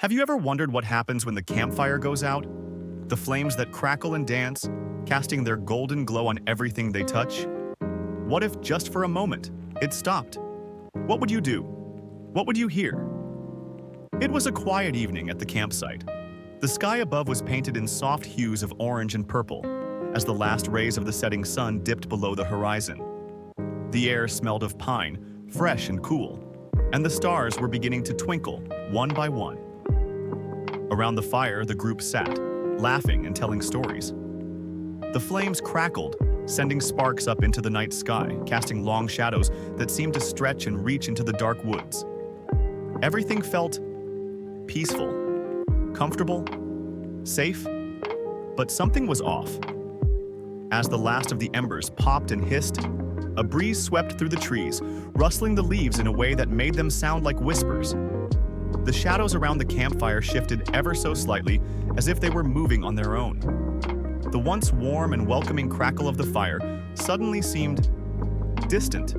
Have you ever wondered what happens when the campfire goes out? The flames that crackle and dance, casting their golden glow on everything they touch? What if, just for a moment, it stopped? What would you do? What would you hear? It was a quiet evening at the campsite. The sky above was painted in soft hues of orange and purple, as the last rays of the setting sun dipped below the horizon. The air smelled of pine, fresh and cool, and the stars were beginning to twinkle, one by one. Around the fire, the group sat, laughing and telling stories. The flames crackled, sending sparks up into the night sky, casting long shadows that seemed to stretch and reach into the dark woods. Everything felt peaceful, comfortable, safe, but something was off. As the last of the embers popped and hissed, a breeze swept through the trees, rustling the leaves in a way that made them sound like whispers. The shadows around the campfire shifted ever so slightly, as if they were moving on their own. The once warm and welcoming crackle of the fire suddenly seemed distant,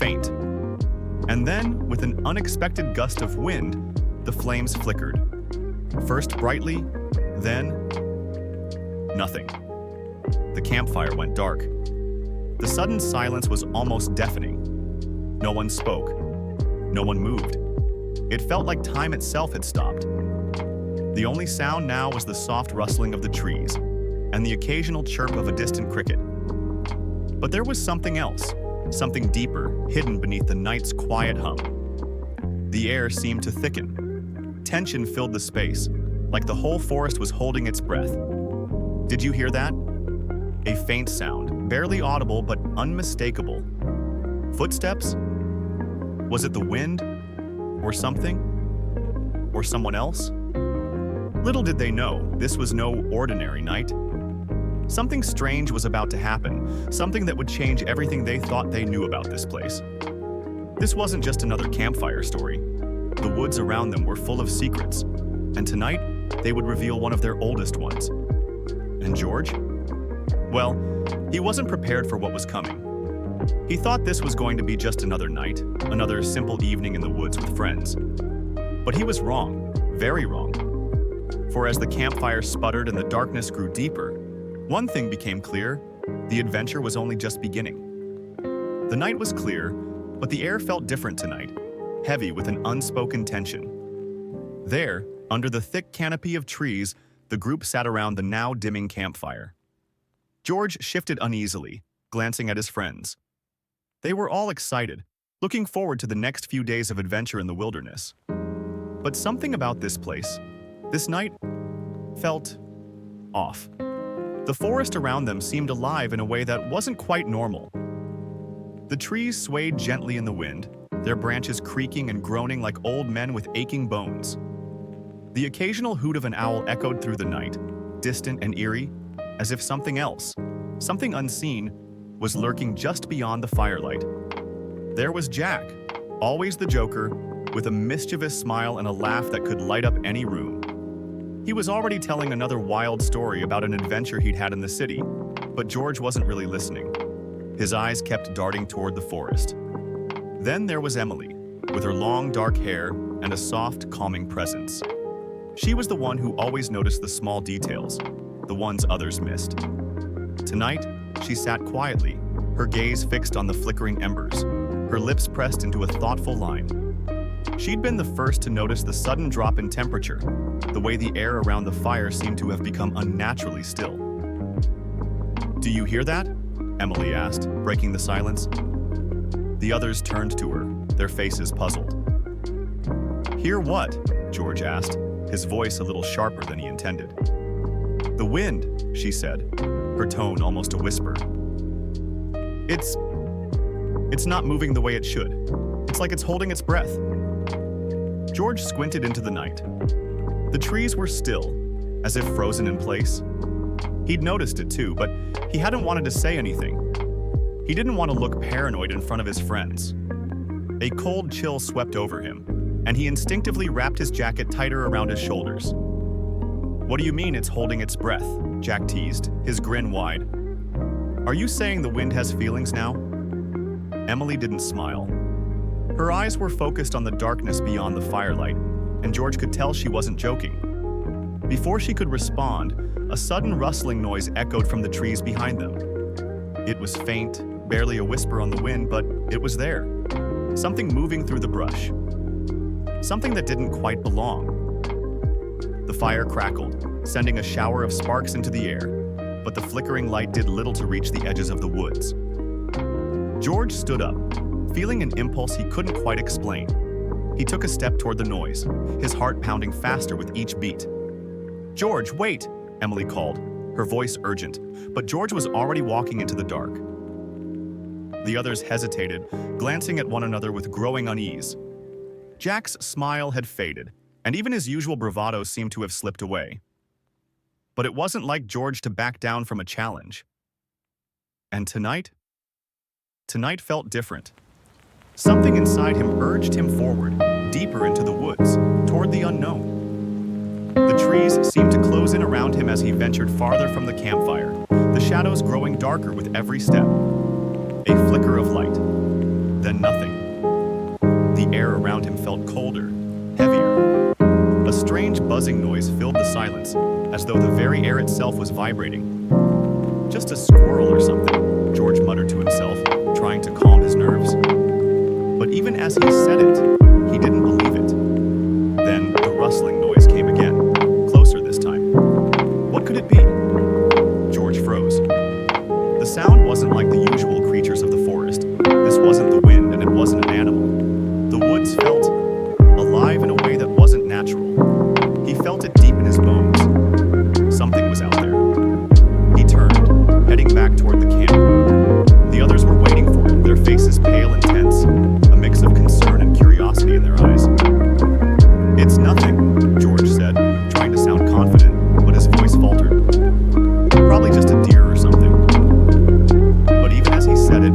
faint. And then, with an unexpected gust of wind, the flames flickered. First brightly, then nothing. The campfire went dark. The sudden silence was almost deafening. No one spoke. No one moved. It felt like time itself had stopped. The only sound now was the soft rustling of the trees and the occasional chirp of a distant cricket. But there was something else, something deeper, hidden beneath the night's quiet hum. The air seemed to thicken. Tension filled the space, like the whole forest was holding its breath. Did you hear that? A faint sound, barely audible but unmistakable. Footsteps? Was it the wind? Or something? Or someone else? Little did they know, this was no ordinary night. Something strange was about to happen, something that would change everything they thought they knew about this place. This wasn't just another campfire story. The woods around them were full of secrets, and tonight they would reveal one of their oldest ones. And George? Well, he wasn't prepared for what was coming. He thought this was going to be just another night, another simple evening in the woods with friends. But he was wrong, very wrong. For as the campfire sputtered and the darkness grew deeper, one thing became clear: the adventure was only just beginning. The night was clear, but the air felt different tonight, heavy with an unspoken tension. There, under the thick canopy of trees, the group sat around the now dimming campfire. George shifted uneasily, glancing at his friends. They were all excited, looking forward to the next few days of adventure in the wilderness. But something about this place, this night, felt off. The forest around them seemed alive in a way that wasn't quite normal. The trees swayed gently in the wind, their branches creaking and groaning like old men with aching bones. The occasional hoot of an owl echoed through the night, distant and eerie, as if something else, something unseen, was lurking just beyond the firelight. There was Jack, always the joker, with a mischievous smile and a laugh that could light up any room. He was already telling another wild story about an adventure he'd had in the city, but George wasn't really listening. His eyes kept darting toward the forest. Then there was Emily, with her long dark hair and a soft, calming presence. She was the one who always noticed the small details, the ones others missed. Tonight, she sat quietly, her gaze fixed on the flickering embers, her lips pressed into a thoughtful line. She'd been the first to notice the sudden drop in temperature, the way the air around the fire seemed to have become unnaturally still. "Do you hear that?" Emily asked, breaking the silence. The others turned to her, their faces puzzled. "Hear what?" George asked, his voice a little sharper than he intended. "The wind," she said, her tone almost a whisper. It's not moving the way it should. It's like it's holding its breath." George squinted into the night. The trees were still, as if frozen in place. He'd noticed it too, but he hadn't wanted to say anything. He didn't want to look paranoid in front of his friends. A cold chill swept over him, and he instinctively wrapped his jacket tighter around his shoulders. "What do you mean it's holding its breath?" Jack teased, his grin wide. "Are you saying the wind has feelings now?" Emily didn't smile. Her eyes were focused on the darkness beyond the firelight, and George could tell she wasn't joking. Before she could respond, a sudden rustling noise echoed from the trees behind them. It was faint, barely a whisper on the wind, but it was there. Something moving through the brush. Something that didn't quite belong. The fire crackled, sending a shower of sparks into the air, but the flickering light did little to reach the edges of the woods. George stood up, feeling an impulse he couldn't quite explain. He took a step toward the noise, his heart pounding faster with each beat. "George, wait!" Emily called, her voice urgent, but George was already walking into the dark. The others hesitated, glancing at one another with growing unease. Jack's smile had faded, and even his usual bravado seemed to have slipped away. But it wasn't like George to back down from a challenge. And tonight? Tonight felt different. Something inside him urged him forward, deeper into the woods, toward the unknown. The trees seemed to close in around him as he ventured farther from the campfire, the shadows growing darker with every step. A flicker of light, then nothing. The air around him felt colder, heavier. A strange buzzing noise filled the silence, as though the very air itself was vibrating. "Just a squirrel or something," George muttered to himself, trying to calm his nerves. But even as he said it, he didn't believe it. Then the rustling noise came again, closer this time. What could it be? George froze. The sound wasn't like the usual creatures of the forest. This wasn't the wind, and it wasn't an animal. The woods felt alive in a way that wasn't natural. He felt it deep in his bones. Something was out there. He turned, heading back toward the camp. The others were waiting for him, their faces pale and tense, a mix of concern and curiosity in their eyes. "It's nothing," George said, trying to sound confident, but his voice faltered. "Probably just a deer or something." But even as he said it,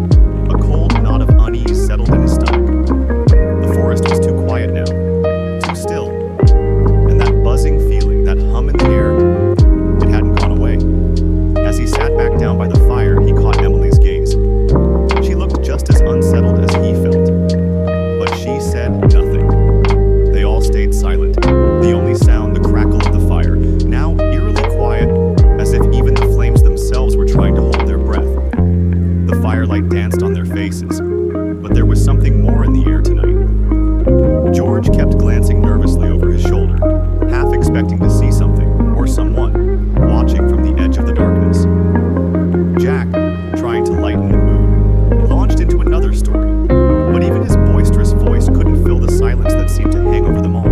a cold knot of unease settled in his stomach. The forest was too quiet now, too still, and that buzzing feeling, that hum in the air, it hadn't gone away. As he sat back down by the fire, he caught Emily's gaze. She looked just as unsettled as he felt, but she said nothing. They all stayed silent, the only sound the crackle of the fire, now eerily quiet, as if even the flames themselves were trying to hold their breath. The firelight danced on their faces, but there was something more in the air tonight. George kept glancing nervously over his shoulder, half expecting to see something, or someone, watching from the edge of the darkness. Jack, trying to lighten the mood, launched into another story, but even his boisterous voice couldn't fill the silence that seemed to hang over them all.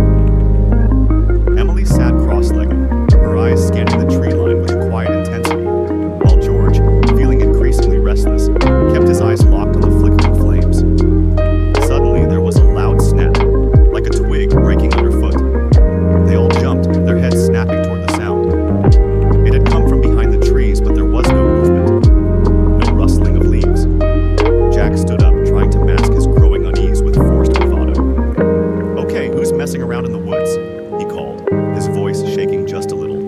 Emily sat cross-legged, her eyes scanning the tree line with quiet intensity, while George, feeling increasingly restless, kept his eyes locked on the flickering flames. Suddenly, there was a loud snap, like a twig breaking underfoot. They all jumped, their heads snapping toward the sound. It had come from behind the trees, but there was no movement, no rustling of leaves. Jack stood up, trying to mask his growing unease with forced bravado. "Okay, who's messing around in the woods?" he called, his voice shaking just a little.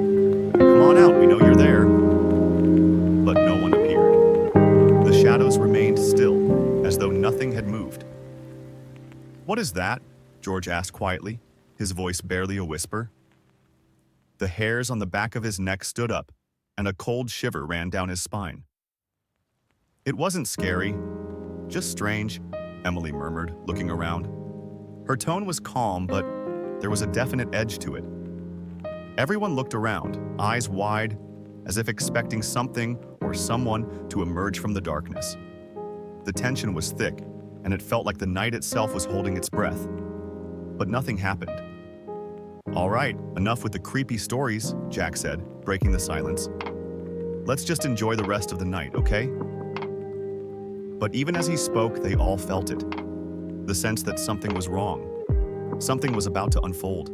"Come on out, we know you're there." But no one appeared. The shadows remained still, as though nothing had moved. "What is that?" George asked quietly, his voice barely a whisper. The hairs on the back of his neck stood up, and a cold shiver ran down his spine. "It wasn't scary, just strange," Emily murmured, looking around. Her tone was calm, but there was a definite edge to it. Everyone looked around, eyes wide, as if expecting something or someone to emerge from the darkness. The tension was thick, and it felt like the night itself was holding its breath. But nothing happened. "All right, enough with the creepy stories," Jack said, breaking the silence. "Let's just enjoy the rest of the night, okay?" But even as he spoke, they all felt it. The sense that something was wrong. Something was about to unfold.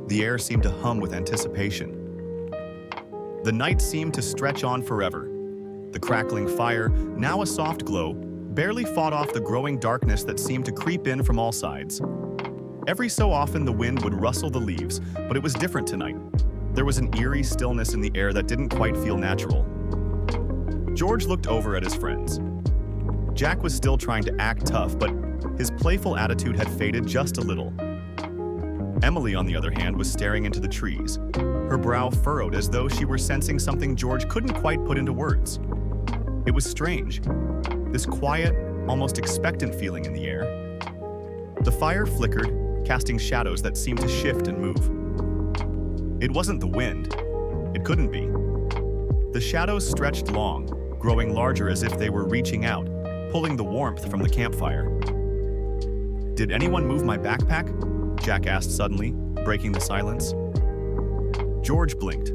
The air seemed to hum with anticipation. The night seemed to stretch on forever. The crackling fire, now a soft glow, barely fought off the growing darkness that seemed to creep in from all sides. Every so often the wind would rustle the leaves, but it was different tonight. There was an eerie stillness in the air that didn't quite feel natural. George looked over at his friends. Jack was still trying to act tough, but his playful attitude had faded just a little. Emily, on the other hand, was staring into the trees, her brow furrowed as though she were sensing something George couldn't quite put into words. It was strange, this quiet, almost expectant feeling in the air. The fire flickered, casting shadows that seemed to shift and move. It wasn't the wind. It couldn't be. The shadows stretched long, growing larger as if they were reaching out, pulling the warmth from the campfire. "Did anyone move my backpack?" Jack asked suddenly, breaking the silence. George blinked.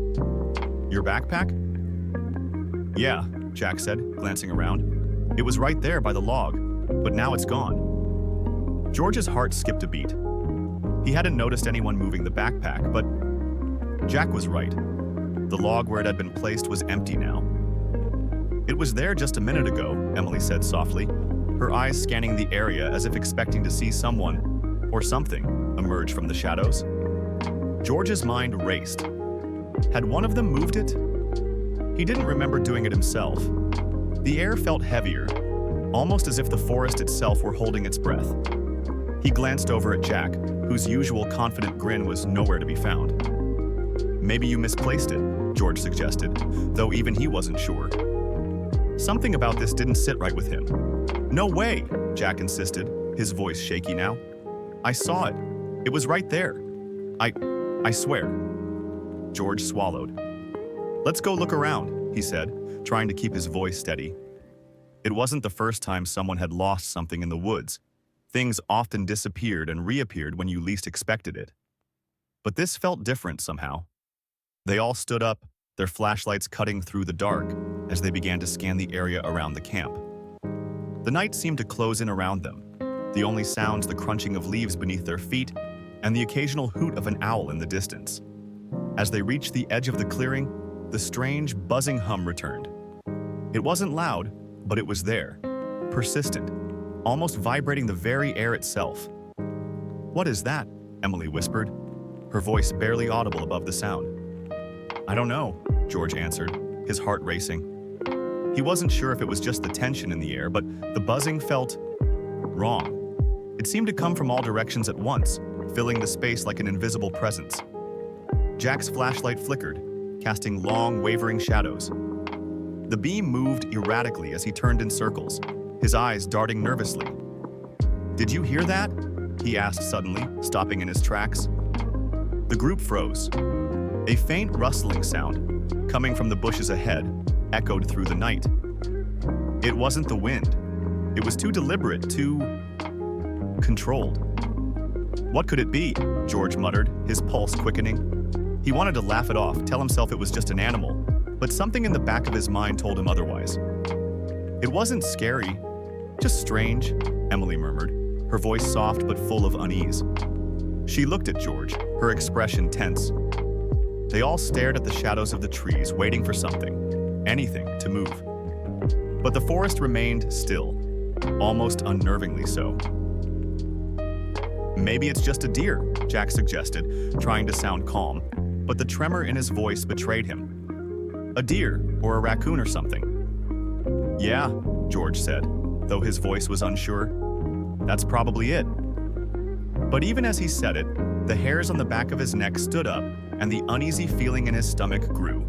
"Your backpack?" "Yeah," Jack said, glancing around. "It was right there by the log, but now it's gone." George's heart skipped a beat. He hadn't noticed anyone moving the backpack, but Jack was right. The log where it had been placed was empty now. "It was there just a minute ago," Emily said softly, her eyes scanning the area as if expecting to see someone, or something, emerge from the shadows. George's mind raced. Had one of them moved it? He didn't remember doing it himself. The air felt heavier, almost as if the forest itself were holding its breath. He glanced over at Jack, whose usual confident grin was nowhere to be found. "Maybe you misplaced it," George suggested, though even he wasn't sure. Something about this didn't sit right with him. "No way," Jack insisted, his voice shaky now. "I saw it. It was right there. I swear." George swallowed. "Let's go look around," he said, trying to keep his voice steady. It wasn't the first time someone had lost something in the woods. Things often disappeared and reappeared when you least expected it. But this felt different somehow. They all stood up, their flashlights cutting through the dark as they began to scan the area around the camp. The night seemed to close in around them, the only sounds the crunching of leaves beneath their feet and the occasional hoot of an owl in the distance. As they reached the edge of the clearing, the strange, buzzing hum returned. It wasn't loud, but it was there, persistent, almost vibrating the very air itself. "What is that?" Emily whispered, her voice barely audible above the sound. "I don't know," George answered, his heart racing. He wasn't sure if it was just the tension in the air, but the buzzing felt wrong. It seemed to come from all directions at once, filling the space like an invisible presence. Jack's flashlight flickered, casting long, wavering shadows. The beam moved erratically as he turned in circles, his eyes darting nervously. "Did you hear that?" he asked suddenly, stopping in his tracks. The group froze. A faint rustling sound, coming from the bushes ahead, echoed through the night. It wasn't the wind. It was too deliberate, too controlled. "What could it be?" George muttered, his pulse quickening. He wanted to laugh it off, tell himself it was just an animal, but something in the back of his mind told him otherwise. "It wasn't scary, just strange," Emily murmured, her voice soft but full of unease. She looked at George, her expression tense. They all stared at the shadows of the trees, waiting for something, anything, to move. But the forest remained still, almost unnervingly so. "Maybe it's just a deer," Jack suggested, trying to sound calm, but the tremor in his voice betrayed him. "A deer, or a raccoon or something." "Yeah," George said, though his voice was unsure. "That's probably it." But even as he said it, the hairs on the back of his neck stood up, and the uneasy feeling in his stomach grew.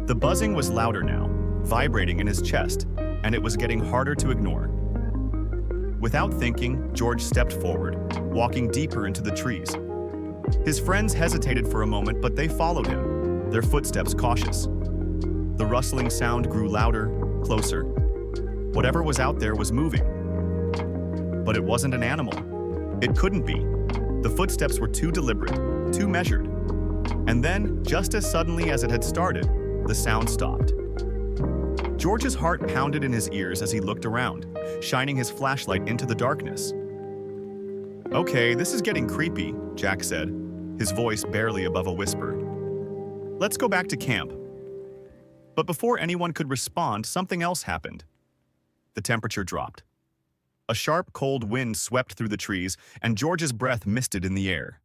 The buzzing was louder now, vibrating in his chest, and it was getting harder to ignore. Without thinking, George stepped forward, walking deeper into the trees. His friends hesitated for a moment, but they followed him, their footsteps cautious. The rustling sound grew louder, closer. Whatever was out there was moving. But it wasn't an animal. It couldn't be. The footsteps were too deliberate, too measured. And then, just as suddenly as it had started, the sound stopped. George's heart pounded in his ears as he looked around, shining his flashlight into the darkness. "Okay, this is getting creepy," Jack said, his voice barely above a whisper. "Let's go back to camp." But before anyone could respond, something else happened. The temperature dropped. A sharp, cold wind swept through the trees, and George's breath misted in the air.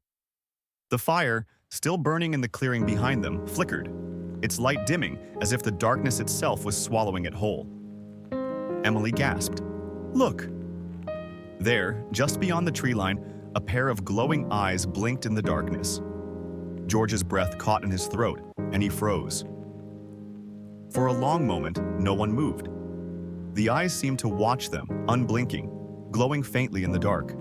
The fire, still burning in the clearing behind them, flickered, its light dimming as if the darkness itself was swallowing it whole. Emily gasped. "Look!" There, just beyond the tree line, a pair of glowing eyes blinked in the darkness. George's breath caught in his throat, and he froze. For a long moment, no one moved. The eyes seemed to watch them, unblinking, glowing faintly in the dark.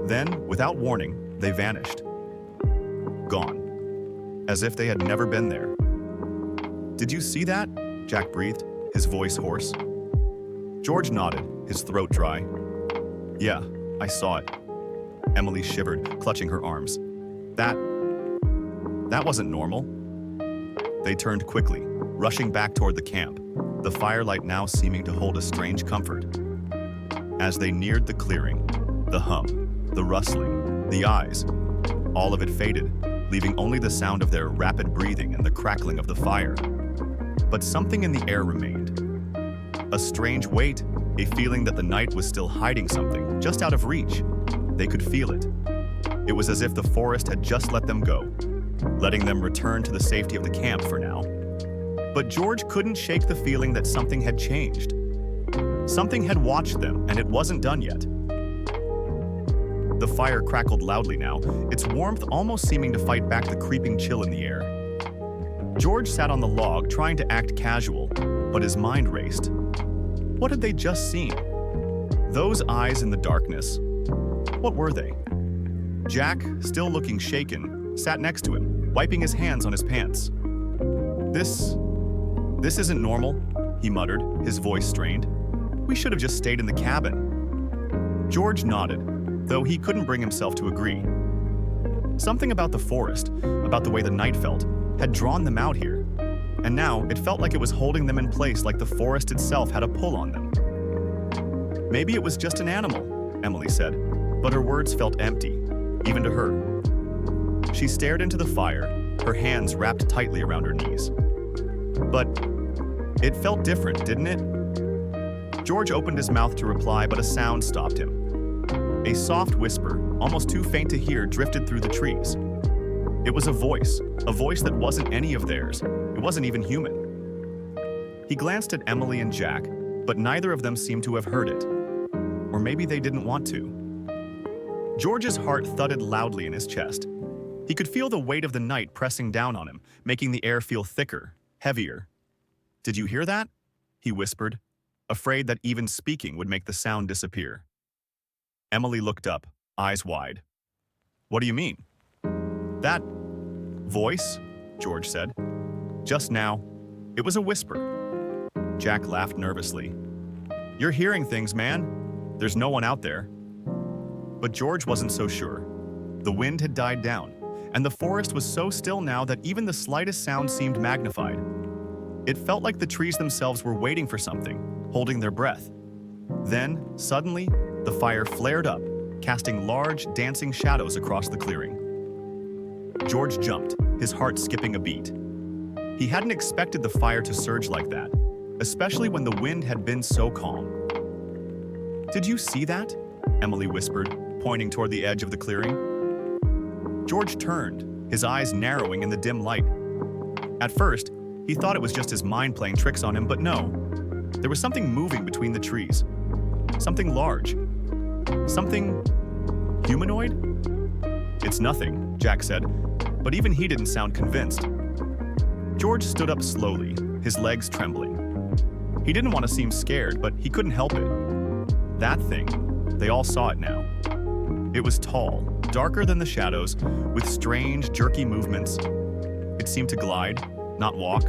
Then, without warning, they vanished. Gone. As if they had never been there. "Did you see that?" Jack breathed, his voice hoarse. George nodded, his throat dry. "Yeah, I saw it." Emily shivered, clutching her arms. That wasn't normal." They turned quickly, rushing back toward the camp, the firelight now seeming to hold a strange comfort. As they neared the clearing, the hum, the rustling, the eyes, all of it faded, leaving only the sound of their rapid breathing and the crackling of the fire. But something in the air remained. A strange weight, a feeling that the night was still hiding something, just out of reach. They could feel it. It was as if the forest had just let them go, letting them return to the safety of the camp for now. But George couldn't shake the feeling that something had changed. Something had watched them, and it wasn't done yet. The fire crackled loudly now, its warmth almost seeming to fight back the creeping chill in the air. George sat on the log, trying to act casual, but his mind raced. What had they just seen? Those eyes in the darkness. What were they? Jack, still looking shaken, sat next to him, wiping his hands on his pants. This isn't normal," he muttered, his voice strained. "We should have just stayed in the cabin." George nodded, though he couldn't bring himself to agree. Something about the forest, about the way the night felt, had drawn them out here. And now it felt like it was holding them in place, like the forest itself had a pull on them. "Maybe it was just an animal," Emily said, but her words felt empty, even to her. She stared into the fire, her hands wrapped tightly around her knees. But it felt different, didn't it? George opened his mouth to reply, but a sound stopped him. A soft whisper, almost too faint to hear, drifted through the trees. It was a voice that wasn't any of theirs. It wasn't even human. He glanced at Emily and Jack, but neither of them seemed to have heard it. Or maybe they didn't want to. George's heart thudded loudly in his chest. He could feel the weight of the night pressing down on him, making the air feel thicker, heavier. "Did you hear that?" he whispered, afraid that even speaking would make the sound disappear. Emily looked up, eyes wide. "What do you mean?" "That voice," George said. "Just now, it was a whisper." Jack laughed nervously. "You're hearing things, man. There's no one out there." But George wasn't so sure. The wind had died down, and the forest was so still now that even the slightest sound seemed magnified. It felt like the trees themselves were waiting for something, holding their breath. Then, suddenly, the fire flared up, casting large, dancing shadows across the clearing. George jumped, his heart skipping a beat. He hadn't expected the fire to surge like that, especially when the wind had been so calm. "Did you see that?" Emily whispered, pointing toward the edge of the clearing. George turned, his eyes narrowing in the dim light. At first, he thought it was just his mind playing tricks on him, but no. There was something moving between the trees. Something large. Something humanoid? "It's nothing," Jack said, but even he didn't sound convinced. George stood up slowly, his legs trembling. He didn't want to seem scared, but he couldn't help it. That thing, they all saw it now. It was tall, darker than the shadows, with strange, jerky movements. It seemed to glide, not walk.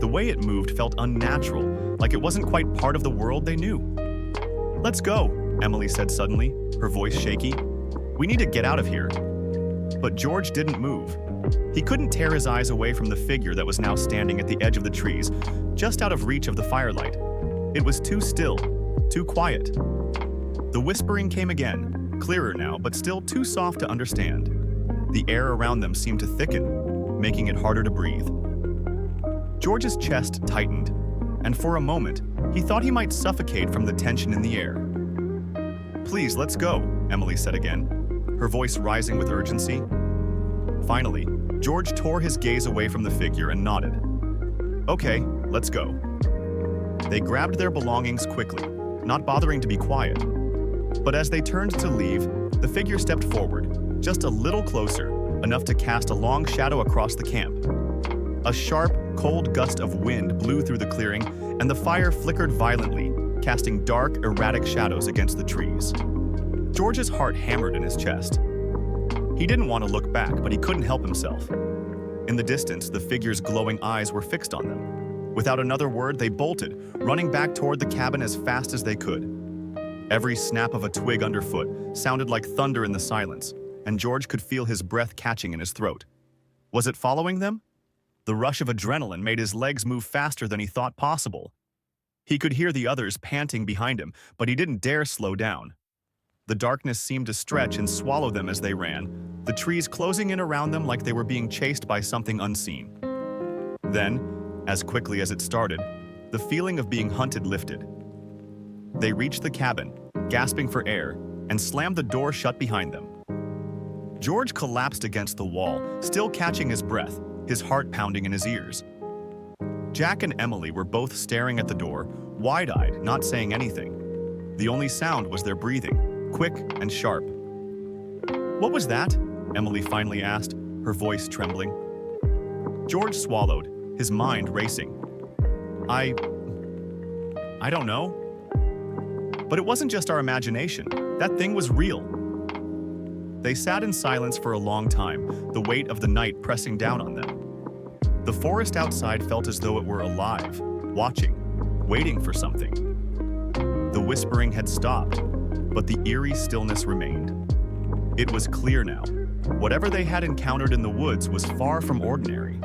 The way it moved felt unnatural, like it wasn't quite part of the world they knew. "Let's go," Emily said suddenly, her voice shaky. "We need to get out of here." But George didn't move. He couldn't tear his eyes away from the figure that was now standing at the edge of the trees, just out of reach of the firelight. It was too still, too quiet. The whispering came again, clearer now, but still too soft to understand. The air around them seemed to thicken, making it harder to breathe. George's chest tightened, and for a moment, he thought he might suffocate from the tension in the air. "Please, let's go," Emily said again, her voice rising with urgency. Finally, George tore his gaze away from the figure and nodded. "Okay, let's go." They grabbed their belongings quickly, not bothering to be quiet. But as they turned to leave, The figure stepped forward, just a little closer, enough to cast a long shadow across the camp. A sharp, cold gust of wind blew through the clearing, and the fire flickered violently, casting dark, erratic shadows against the trees. George's heart hammered in his chest. He didn't want to look back, but he couldn't help himself. In the distance, the figure's glowing eyes were fixed on them. Without another word, they bolted, running back toward the cabin as fast as they could. Every snap of a twig underfoot sounded like thunder in the silence, and George could feel his breath catching in his throat. Was it following them? The rush of adrenaline made his legs move faster than he thought possible. He could hear the others panting behind him, but he didn't dare slow down. The darkness seemed to stretch and swallow them as they ran, the trees closing in around them like they were being chased by something unseen. Then, as quickly as it started, the feeling of being hunted lifted. They reached the cabin, gasping for air, and slammed the door shut behind them. George collapsed against the wall, still catching his breath, his heart pounding in his ears. Jack and Emily were both staring at the door, wide-eyed, not saying anything. The only sound was their breathing, quick and sharp. "What was that?" Emily finally asked, her voice trembling. George swallowed, his mind racing. I don't know. But it wasn't just our imagination. That thing was real. They sat in silence for a long time, the weight of the night pressing down on them. The forest outside felt as though it were alive, watching, waiting for something. The whispering had stopped, but the eerie stillness remained. It was clear now. Whatever they had encountered in the woods was far from ordinary.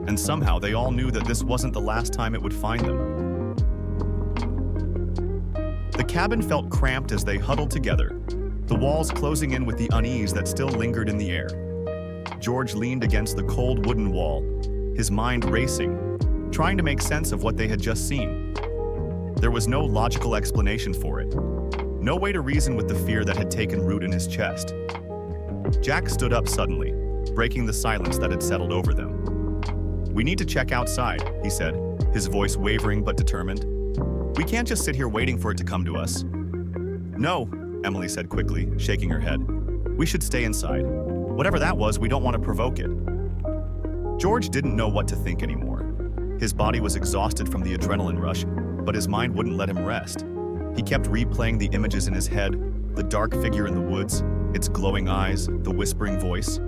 And somehow they all knew that this wasn't the last time it would find them. The cabin felt cramped as they huddled together, the walls closing in with the unease that still lingered in the air. George leaned against the cold wooden wall, his mind racing, trying to make sense of what they had just seen. There was no logical explanation for it, no way to reason with the fear that had taken root in his chest. Jack stood up suddenly, breaking the silence that had settled over them. "We need to check outside," he said, his voice wavering but determined. "We can't just sit here waiting for it to come to us." "No," Emily said quickly, shaking her head. "We should stay inside. Whatever that was, we don't want to provoke it." George didn't know what to think anymore. His body was exhausted from the adrenaline rush, but his mind wouldn't let him rest. He kept replaying the images in his head, the dark figure in the woods, its glowing eyes, the whispering voice.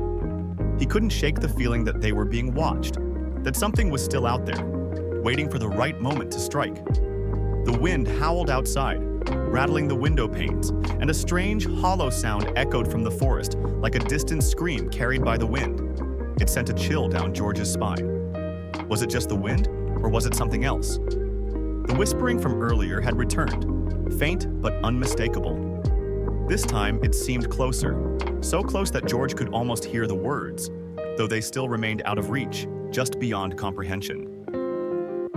He couldn't shake the feeling that they were being watched, that something was still out there, waiting for the right moment to strike. The wind howled outside, rattling the window panes, and a strange, hollow sound echoed from the forest like a distant scream carried by the wind. It sent a chill down George's spine. Was it just the wind, or was it something else? The whispering from earlier had returned, faint but unmistakable. This time it seemed closer, so close that George could almost hear the words, though they still remained out of reach, just beyond comprehension.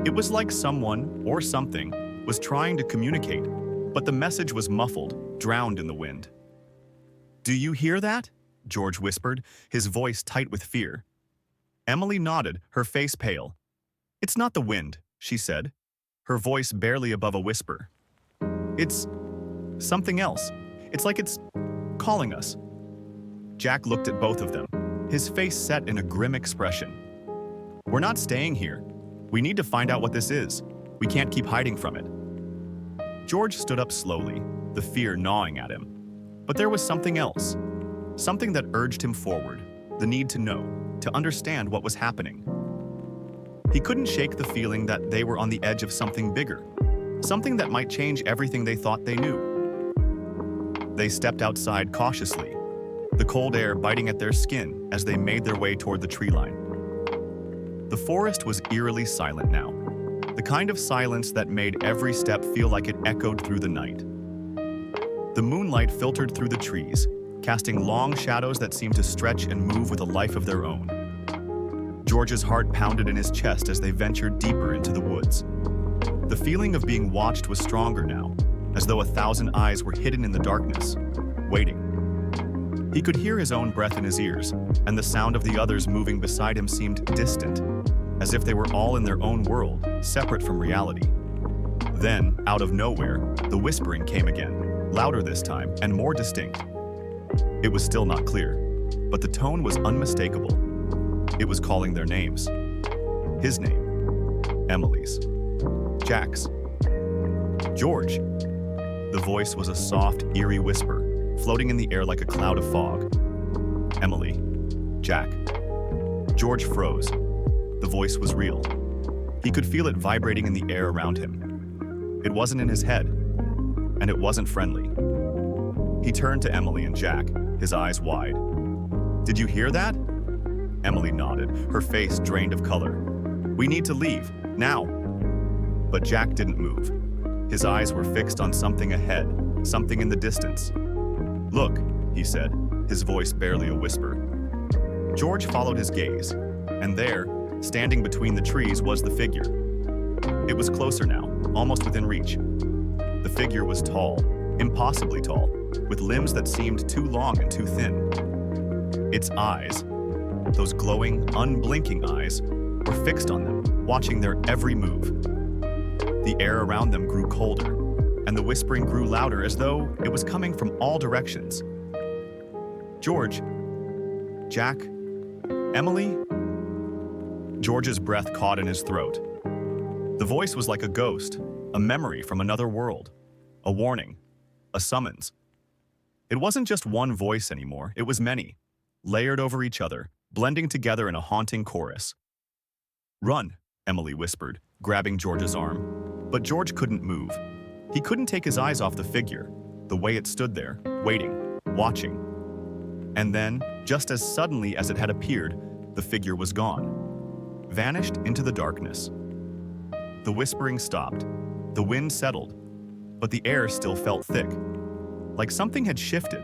It was like someone, or something, was trying to communicate, but the message was muffled, drowned in the wind. "Do you hear that?" George whispered, his voice tight with fear. Emily nodded, her face pale. "It's not the wind," she said, her voice barely above a whisper. "It's something else. It's like it's calling us." Jack looked at both of them, his face set in a grim expression. "We're not staying here. We need to find out what this is. We can't keep hiding from it." George stood up slowly, the fear gnawing at him. But there was something else. Something that urged him forward, the need to know, to understand what was happening. He couldn't shake the feeling that they were on the edge of something bigger, something that might change everything they thought they knew. They stepped outside cautiously, the cold air biting at their skin as they made their way toward the tree line. The forest was eerily silent now, the kind of silence that made every step feel like it echoed through the night. The moonlight filtered through the trees, casting long shadows that seemed to stretch and move with a life of their own. George's heart pounded in his chest as they ventured deeper into the woods. The feeling of being watched was stronger now, as though 1,000 eyes were hidden in the darkness, waiting. He could hear his own breath in his ears, and the sound of the others moving beside him seemed distant, as if they were all in their own world, separate from reality. Then, out of nowhere, the whispering came again, louder this time and more distinct. It was still not clear, but the tone was unmistakable. It was calling their names. His name, Emily's, Jack's, George. The voice was a soft, eerie whisper, floating in the air like a cloud of fog. Emily, Jack. George froze. The voice was real. He could feel it vibrating in the air around him. It wasn't in his head, and it wasn't friendly. He turned to Emily and Jack, his eyes wide. "Did you hear that?" Emily nodded, her face drained of color. "We need to leave, now." But Jack didn't move. His eyes were fixed on something ahead, something in the distance. "Look," he said, his voice barely a whisper. George followed his gaze, and there, standing between the trees, was the figure. It was closer now, almost within reach. The figure was tall, impossibly tall, with limbs that seemed too long and too thin. Its eyes, those glowing, unblinking eyes, were fixed on them, watching their every move. The air around them grew colder, and the whispering grew louder as though it was coming from all directions. "George, Jack, Emily?" George's breath caught in his throat. The voice was like a ghost, a memory from another world, a warning, a summons. It wasn't just one voice anymore, it was many, layered over each other, blending together in a haunting chorus. "Run," Emily whispered, grabbing George's arm. But George couldn't move. He couldn't take his eyes off the figure, the way it stood there, waiting, watching. And then, just as suddenly as it had appeared, the figure was gone, vanished into the darkness. The whispering stopped, the wind settled, but the air still felt thick, like something had shifted,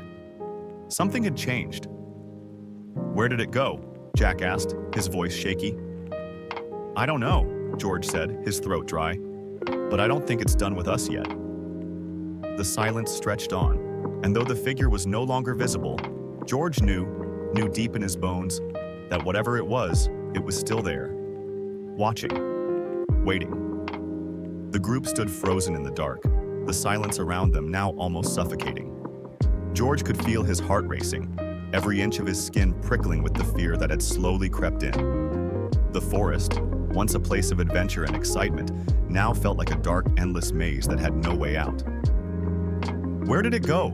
something had changed. "Where did it go?" Jack asked, his voice shaky. "I don't know," George said, his throat dry, "but I don't think it's done with us yet." The silence stretched on, and though the figure was no longer visible, George knew deep in his bones, that whatever it was still there, watching, waiting. The group stood frozen in the dark, the silence around them now almost suffocating. George could feel his heart racing, every inch of his skin prickling with the fear that had slowly crept in. The forest, once a place of adventure and excitement, now felt like a dark, endless maze that had no way out. "Where did it go?"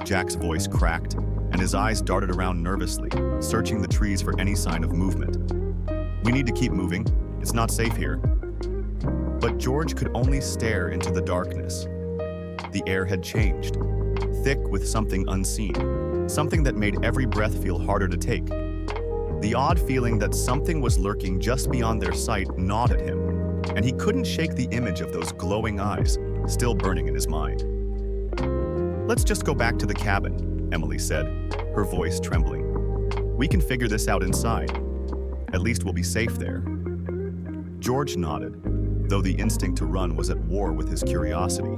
Jack's voice cracked, and his eyes darted around nervously, searching the trees for any sign of movement. "We need to keep moving. It's not safe here." But George could only stare into the darkness. The air had changed, thick with something unseen, something that made every breath feel harder to take. The odd feeling that something was lurking just beyond their sight gnawed at him, and he couldn't shake the image of those glowing eyes, still burning in his mind. "Let's just go back to the cabin," Emily said, her voice trembling. "We can figure this out inside. At least we'll be safe there." George nodded, though the instinct to run was at war with his curiosity.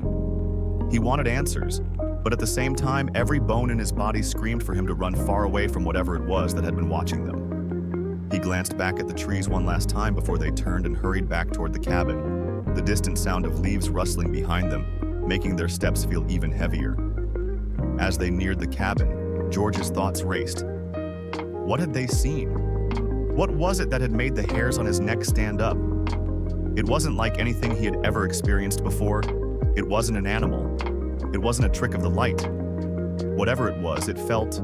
He wanted answers, but at the same time, every bone in his body screamed for him to run far away from whatever it was that had been watching them. He glanced back at the trees one last time before they turned and hurried back toward the cabin, the distant sound of leaves rustling behind them, making their steps feel even heavier. As they neared the cabin, George's thoughts raced. What had they seen? What was it that had made the hairs on his neck stand up? It wasn't like anything he had ever experienced before. It wasn't an animal. It wasn't a trick of the light. Whatever it was, it felt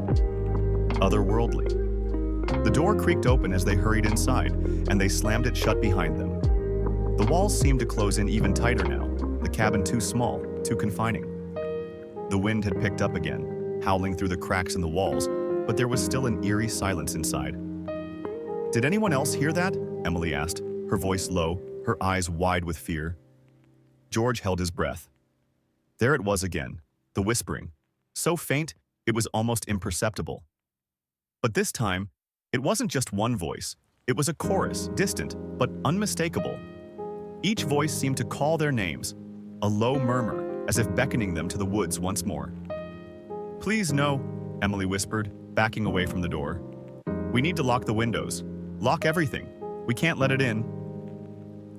otherworldly. The door creaked open as they hurried inside, and they slammed it shut behind them. The walls seemed to close in even tighter now, the cabin too small, too confining. The wind had picked up again, howling through the cracks in the walls, but there was still an eerie silence inside. "Did anyone else hear that?" Emily asked, her voice low, her eyes wide with fear. George held his breath. There it was again, the whispering, so faint it was almost imperceptible. But this time, it wasn't just one voice. It was a chorus, distant but unmistakable. Each voice seemed to call their names, a low murmur, as if beckoning them to the woods once more. "Please no," Emily whispered, backing away from the door. "We need to lock the windows. Lock everything. We can't let it in."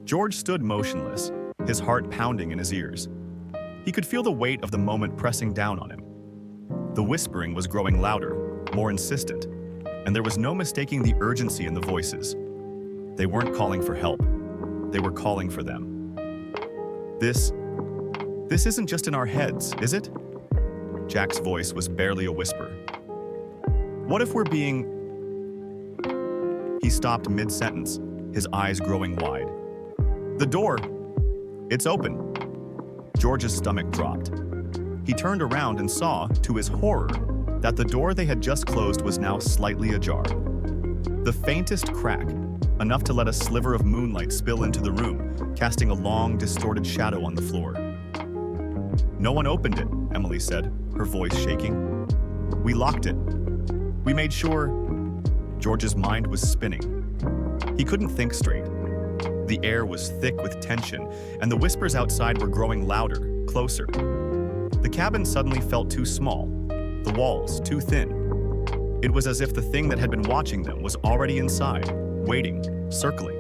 George stood motionless, his heart pounding in his ears. He could feel the weight of the moment pressing down on him. The whispering was growing louder, more insistent, and there was no mistaking the urgency in the voices. They weren't calling for help. They were calling for them. This isn't just in our heads, is it? Jack's voice was barely a whisper. What if we're being... He stopped mid-sentence, his eyes growing wide. The door! It's open. George's stomach dropped. He turned around and saw, to his horror, that the door they had just closed was now slightly ajar. The faintest crack, enough to let a sliver of moonlight spill into the room, casting a long, distorted shadow on the floor. No one opened it, Emily said, her voice shaking. We locked it. We made sure... George's mind was spinning. He couldn't think straight. The air was thick with tension, and the whispers outside were growing louder, closer. The cabin suddenly felt too small, the walls too thin. It was as if the thing that had been watching them was already inside, waiting, circling.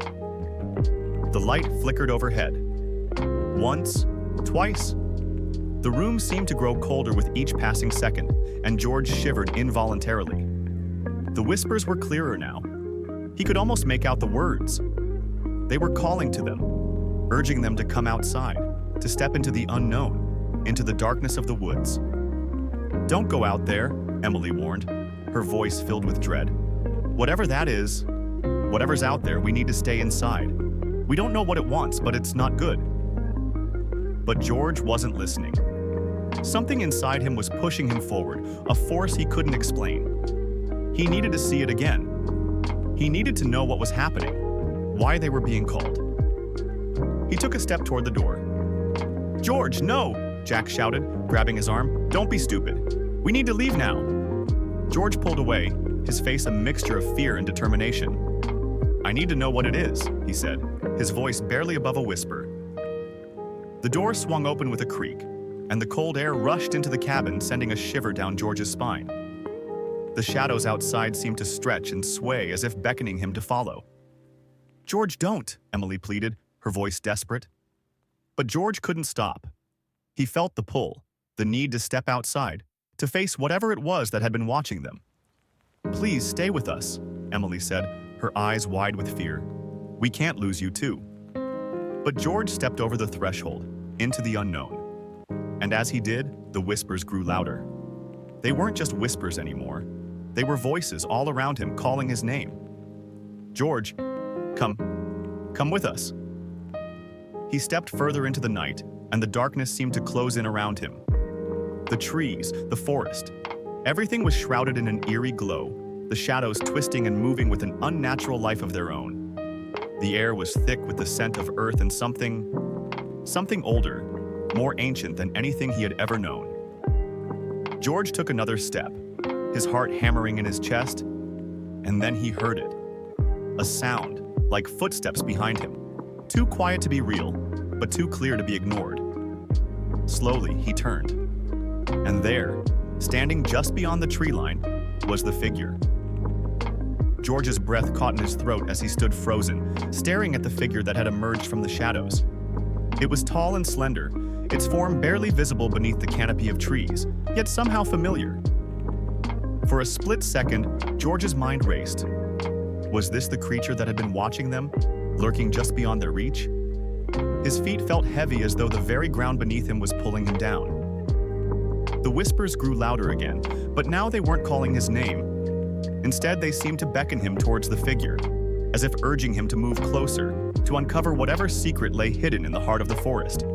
The light flickered overhead. Once, twice. The room seemed to grow colder with each passing second, and George shivered involuntarily. The whispers were clearer now. He could almost make out the words. They were calling to them, urging them to come outside, to step into the unknown, into the darkness of the woods. Don't go out there, Emily warned, her voice filled with dread. Whatever that is, whatever's out there, we need to stay inside. We don't know what it wants, but it's not good. But George wasn't listening. Something inside him was pushing him forward, a force he couldn't explain. He needed to see it again. He needed to know what was happening, why they were being called. He took a step toward the door. George, no! Jack shouted, grabbing his arm. Don't be stupid. We need to leave now. George pulled away, his face a mixture of fear and determination. I need to know what it is, he said, his voice barely above a whisper. The door swung open with a creak, and the cold air rushed into the cabin, sending a shiver down George's spine. The shadows outside seemed to stretch and sway as if beckoning him to follow. George, don't, Emily pleaded, her voice desperate. But George couldn't stop. He felt the pull, the need to step outside, to face whatever it was that had been watching them. Please stay with us, Emily said, her eyes wide with fear. We can't lose you too. But George stepped over the threshold, into the unknown. And as he did, the whispers grew louder. They weren't just whispers anymore. They were voices all around him calling his name. George, come with us. He stepped further into the night, and the darkness seemed to close in around him. The trees, the forest, everything was shrouded in an eerie glow, the shadows twisting and moving with an unnatural life of their own. The air was thick with the scent of earth and something older, more ancient than anything he had ever known. George took another step, his heart hammering in his chest, and then he heard it. A sound, like footsteps behind him, too quiet to be real, but too clear to be ignored. Slowly, he turned, and there, standing just beyond the tree line, was the figure. George's breath caught in his throat as he stood frozen, staring at the figure that had emerged from the shadows. It was tall and slender, its form barely visible beneath the canopy of trees, yet somehow familiar. For a split second, George's mind raced. Was this the creature that had been watching them, lurking just beyond their reach? His feet felt heavy as though the very ground beneath him was pulling him down. The whispers grew louder again, but now they weren't calling his name. Instead, they seemed to beckon him towards the figure, as if urging him to move closer, to uncover whatever secret lay hidden in the heart of the forest.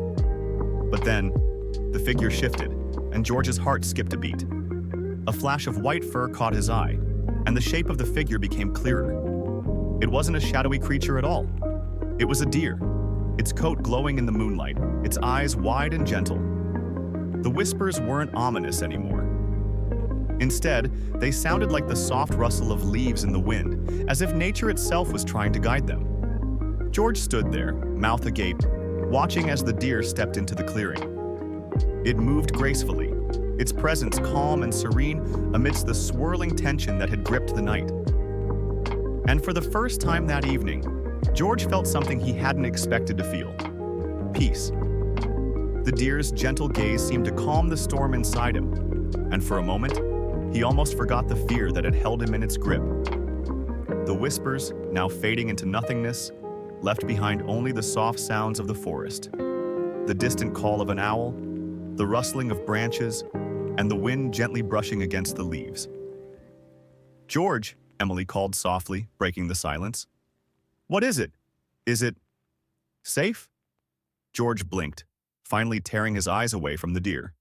But then, the figure shifted, and George's heart skipped a beat. A flash of white fur caught his eye, and the shape of the figure became clearer. It wasn't a shadowy creature at all. It was a deer, its coat glowing in the moonlight, its eyes wide and gentle. The whispers weren't ominous anymore. Instead, they sounded like the soft rustle of leaves in the wind, as if nature itself was trying to guide them. George stood there, mouth agape, watching as the deer stepped into the clearing. It moved gracefully, its presence calm and serene amidst the swirling tension that had gripped the night. And for the first time that evening, George felt something he hadn't expected to feel: peace. The deer's gentle gaze seemed to calm the storm inside him, and for a moment, he almost forgot the fear that had held him in its grip. The whispers, now fading into nothingness, left behind only the soft sounds of the forest, the distant call of an owl, the rustling of branches, and the wind gently brushing against the leaves. "George," Emily called softly, breaking the silence. "What is it? Is it safe?" George blinked, finally tearing his eyes away from the deer.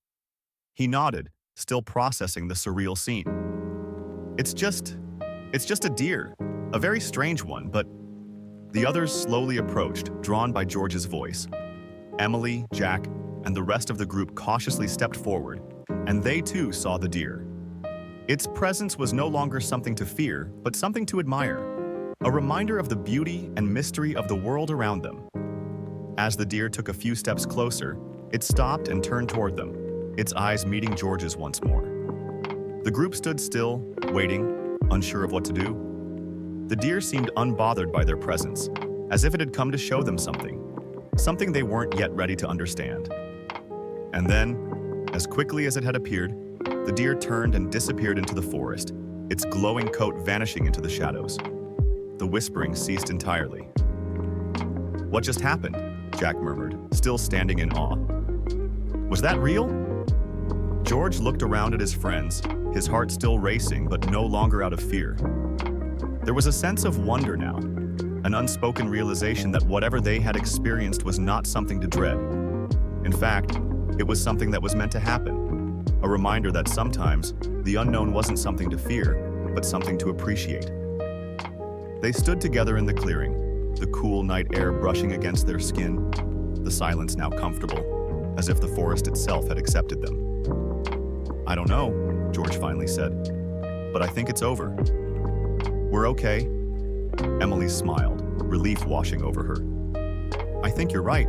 He nodded, still processing the surreal scene. It's just a deer, a very strange one, but..." The others slowly approached, drawn by George's voice. Emily, Jack, and the rest of the group cautiously stepped forward, and they too saw the deer. Its presence was no longer something to fear, but something to admire, a reminder of the beauty and mystery of the world around them. As the deer took a few steps closer, it stopped and turned toward them, its eyes meeting George's once more. The group stood still, waiting, unsure of what to do. The deer seemed unbothered by their presence, as if it had come to show them something they weren't yet ready to understand. And then, as quickly as it had appeared, the deer turned and disappeared into the forest, its glowing coat vanishing into the shadows. The whispering ceased entirely. "What just happened?" Jack murmured, still standing in awe. "Was that real?" George looked around at his friends, his heart still racing but no longer out of fear. There was a sense of wonder now, an unspoken realization that whatever they had experienced was not something to dread. In fact, it was something that was meant to happen, a reminder that sometimes the unknown wasn't something to fear, but something to appreciate. They stood together in the clearing, the cool night air brushing against their skin, the silence now comfortable, as if the forest itself had accepted them. "I don't know," George finally said, "but I think it's over." "We're okay." Emily smiled, relief washing over her. "I think you're right."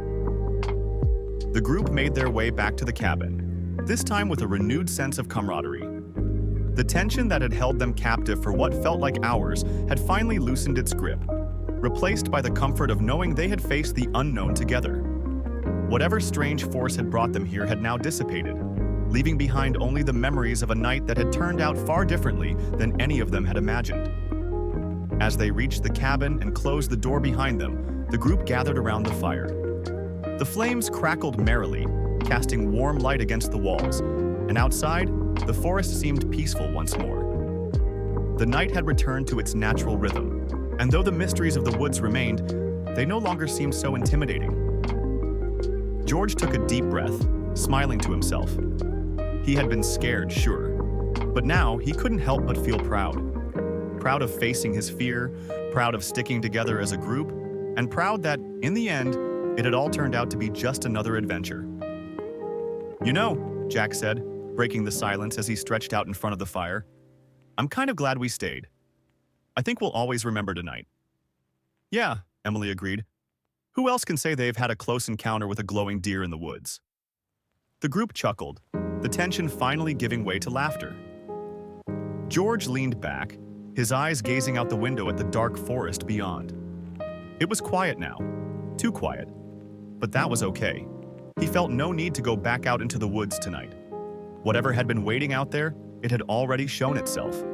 The group made their way back to the cabin, this time with a renewed sense of camaraderie. The tension that had held them captive for what felt like hours had finally loosened its grip, replaced by the comfort of knowing they had faced the unknown together. Whatever strange force had brought them here had now dissipated, leaving behind only the memories of a night that had turned out far differently than any of them had imagined. As they reached the cabin and closed the door behind them, the group gathered around the fire. The flames crackled merrily, casting warm light against the walls, and outside, the forest seemed peaceful once more. The night had returned to its natural rhythm, and though the mysteries of the woods remained, they no longer seemed so intimidating. George took a deep breath, smiling to himself. He had been scared, sure, but now he couldn't help but feel proud. Proud of facing his fear, proud of sticking together as a group, and proud that, in the end, it had all turned out to be just another adventure. "You know," Jack said, breaking the silence as he stretched out in front of the fire, "I'm kind of glad we stayed. I think we'll always remember tonight." "Yeah," Emily agreed. "Who else can say they've had a close encounter with a glowing deer in the woods?" The group chuckled, the tension finally giving way to laughter. George leaned back, his eyes gazing out the window at the dark forest beyond. It was quiet now, too quiet, but that was okay. He felt no need to go back out into the woods tonight. Whatever had been waiting out there, it had already shown itself,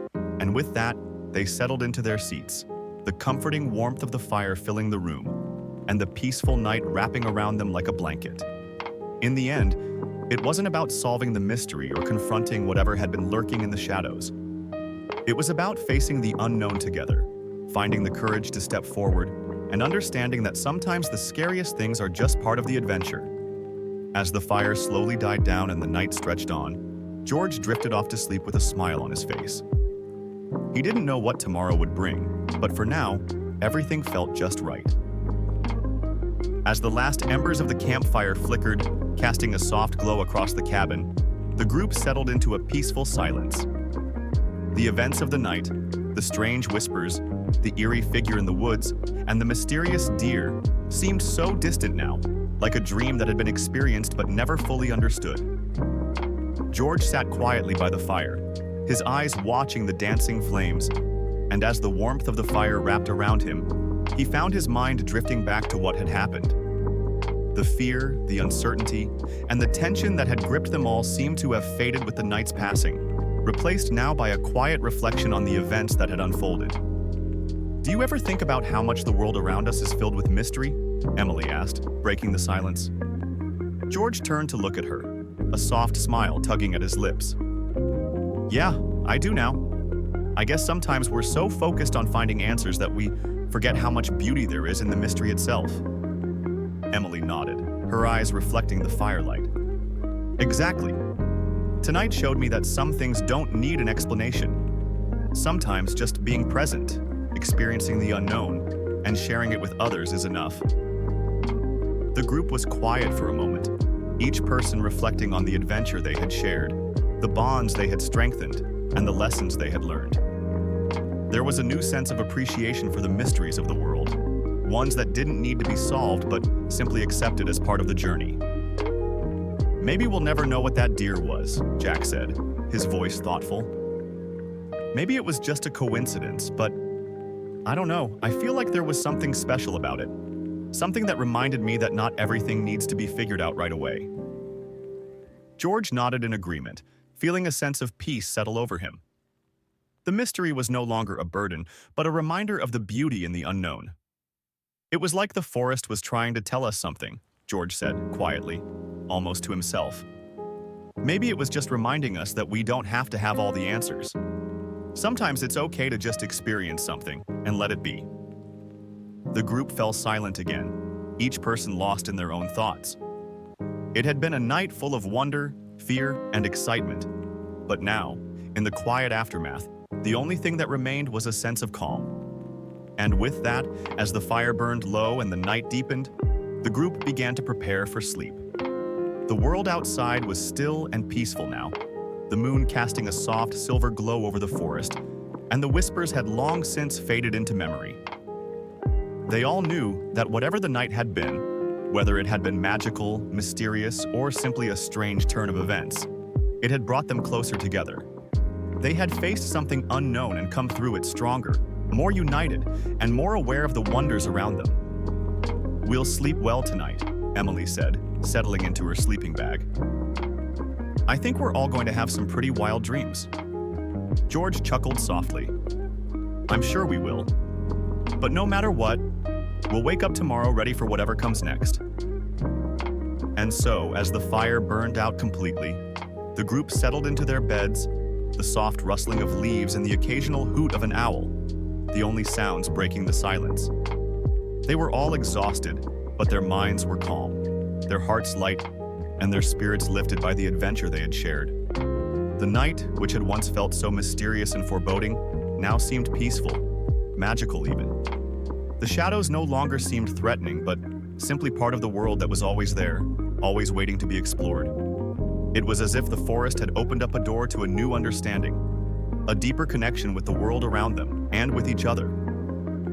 and with that, they settled into their seats, the comforting warmth of the fire filling the room, and the peaceful night wrapping around them like a blanket. In the end, it wasn't about solving the mystery or confronting whatever had been lurking in the shadows. It was about facing the unknown together, finding the courage to step forward, and understanding that sometimes the scariest things are just part of the adventure. As the fire slowly died down and the night stretched on, George drifted off to sleep with a smile on his face. He didn't know what tomorrow would bring, but for now, everything felt just right. As the last embers of the campfire flickered, casting a soft glow across the cabin, the group settled into a peaceful silence. The events of the night, the strange whispers, the eerie figure in the woods, and the mysterious deer seemed so distant now, like a dream that had been experienced but never fully understood. George sat quietly by the fire, his eyes watching the dancing flames, and as the warmth of the fire wrapped around him, he found his mind drifting back to what had happened. The fear, the uncertainty, and the tension that had gripped them all seemed to have faded with the night's passing, replaced now by a quiet reflection on the events that had unfolded. "Do you ever think about how much the world around us is filled with mystery?" Emily asked, breaking the silence. George turned to look at her, a soft smile tugging at his lips. "Yeah, I do now. I guess sometimes we're so focused on finding answers that we forget how much beauty there is in the mystery itself." Emily nodded, her eyes reflecting the firelight. "Exactly. Tonight showed me that some things don't need an explanation. Sometimes just being present, experiencing the unknown, and sharing it with others is enough." The group was quiet for a moment, each person reflecting on the adventure they had shared, the bonds they had strengthened, and the lessons they had learned. There was a new sense of appreciation for the mysteries of the world, ones that didn't need to be solved but simply accepted as part of the journey. "Maybe we'll never know what that deer was," Jack said, his voice thoughtful. "Maybe it was just a coincidence, but I don't know, I feel like there was something special about it. Something that reminded me that not everything needs to be figured out right away." George nodded in agreement, feeling a sense of peace settle over him. The mystery was no longer a burden, but a reminder of the beauty in the unknown. "It was like the forest was trying to tell us something," George said, quietly, almost to himself. "Maybe it was just reminding us that we don't have to have all the answers. Sometimes it's okay to just experience something and let it be." The group fell silent again, each person lost in their own thoughts. It had been a night full of wonder, fear, and excitement. But now, in the quiet aftermath, the only thing that remained was a sense of calm. And with that, as the fire burned low and the night deepened, the group began to prepare for sleep. The world outside was still and peaceful now, the moon casting a soft silver glow over the forest, and the whispers had long since faded into memory. They all knew that whatever the night had been, whether it had been magical, mysterious, or simply a strange turn of events, it had brought them closer together. They had faced something unknown and come through it stronger, more united, and more aware of the wonders around them. "We'll sleep well tonight," Emily said, settling into her sleeping bag. "I think we're all going to have some pretty wild dreams." George chuckled softly. "I'm sure we will. But no matter what, we'll wake up tomorrow ready for whatever comes next." And so, as the fire burned out completely, the group settled into their beds, the soft rustling of leaves and the occasional hoot of an owl, the only sounds breaking the silence. They were all exhausted, but their minds were calm, their hearts light, and their spirits lifted by the adventure they had shared. The night, which had once felt so mysterious and foreboding, now seemed peaceful, magical even. The shadows no longer seemed threatening, but simply part of the world that was always there, always waiting to be explored. It was as if the forest had opened up a door to a new understanding, a deeper connection with the world around them and with each other.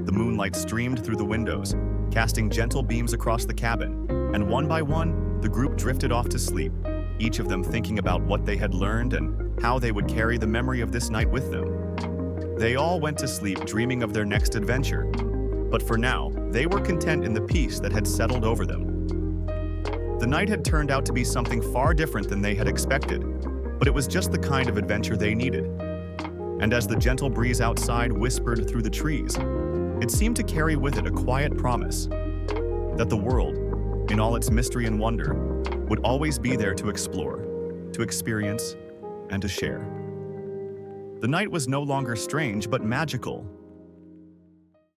The moonlight streamed through the windows, casting gentle beams across the cabin, and one by one, the group drifted off to sleep, each of them thinking about what they had learned and how they would carry the memory of this night with them. They all went to sleep dreaming of their next adventure, but for now, they were content in the peace that had settled over them. The night had turned out to be something far different than they had expected, but it was just the kind of adventure they needed. And as the gentle breeze outside whispered through the trees, it seemed to carry with it a quiet promise that the world, in all its mystery and wonder, would always be there to explore, to experience, and to share. The night was no longer strange, but magical,